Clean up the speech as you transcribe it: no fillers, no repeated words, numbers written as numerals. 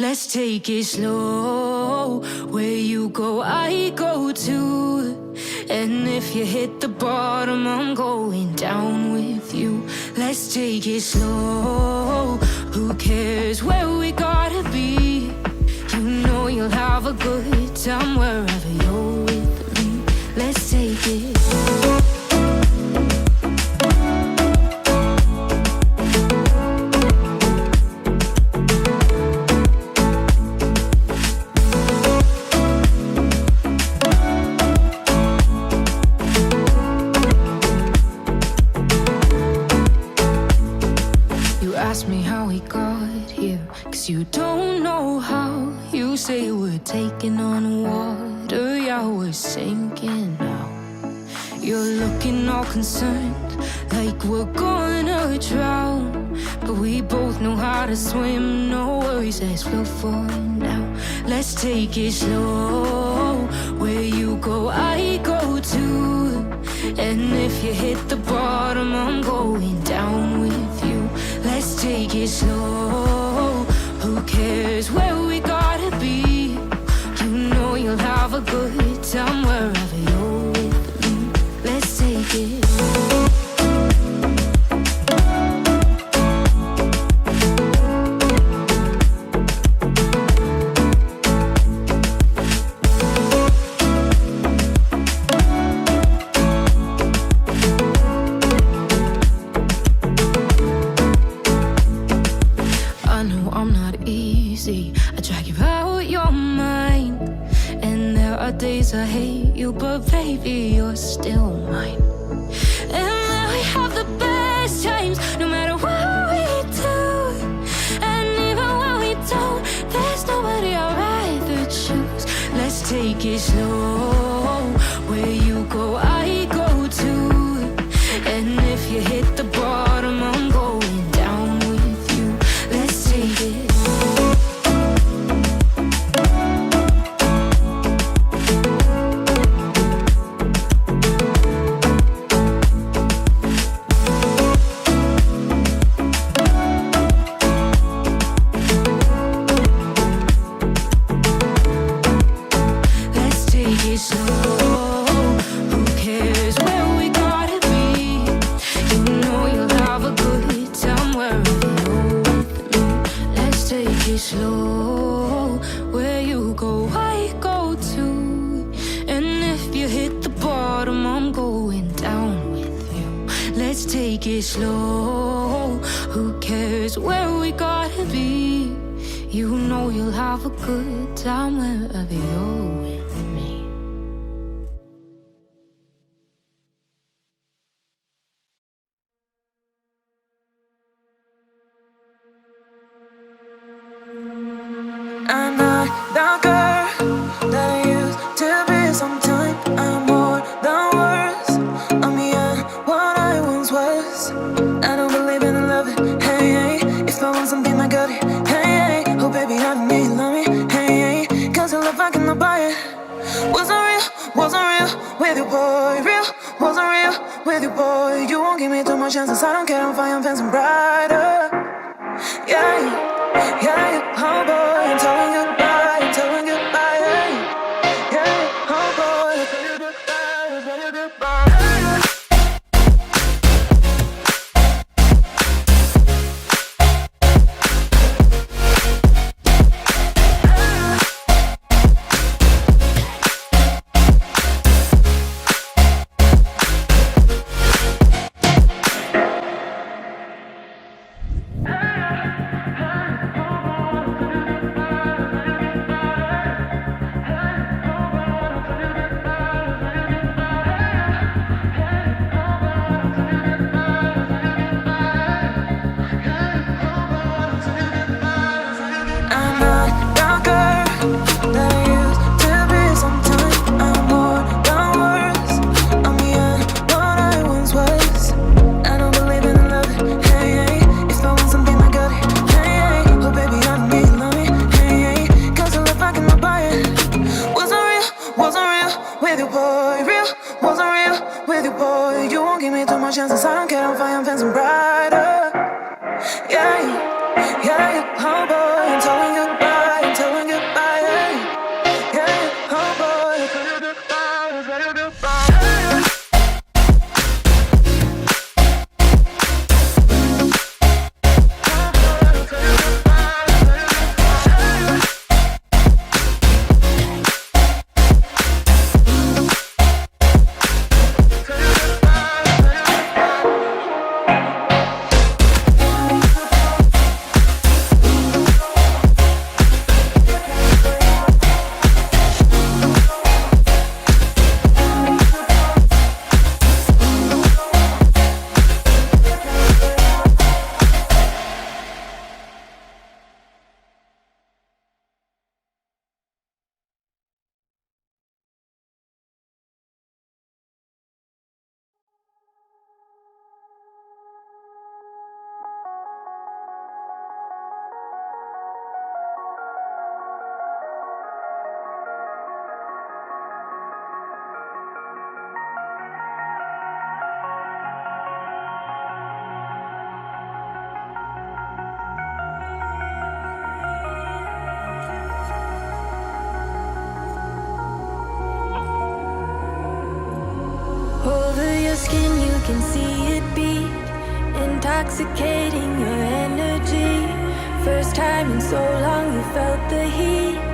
Let's take it slow. Where you go, I go too. And if you hit the bottom, I'm going down with you. Let's take it slow. Who cares where we gotta be? You know you'll have a good time wherever you're with me. Let's take it slow. Ask me how we got here, 'cause you don't know how. You say we're taking on water, yeah, we're sinking now. You're looking all concerned, like we're gonna drown. But we both know how to swim, no worries as we'll fall now. Let's take it slow. Where you go, I go too. And if you hit the bottom, I'm going down with you. Let's take it slow. Who cares where we gotta be? You know you'll have a good time wherever you're with me. Let's take it slow. I drag you out your mind, and there are days I hate you, but baby, you're still mine. And now we have the best times, no matter what we do. And even when we don't, there's nobody I'd rather choose. Let's take it slow. Where you go, I go too. And if you hit the bottom, I'm going down with you. Let's take it. Slow, where you go, I go too. And if you hit the bottom, I'm going down with you. Let's take it slow. Who cares where we gotta be? You know you'll have a good time wherever you're with me. I'm not the girl that I used to be. Sometime I'm more than words. I'm beyond what I once was. I don't believe in love it, hey, hey. If I want something, I got it, hey, hey. Oh baby, I don't need love me, hey, hey. 'Cause your love, I cannot buy it. Wasn't real with you, boy. Real, wasn't real with you, boy. You won't give me too much chances, I don't care, I'm fine, I'm fancy brighter. Yeah, yeah, oh boy, I'm telling goodbye, yeah, yeah, oh boy, I'm telling goodbye. can see it beat, intoxicating your energy. First time in so long you felt the heat.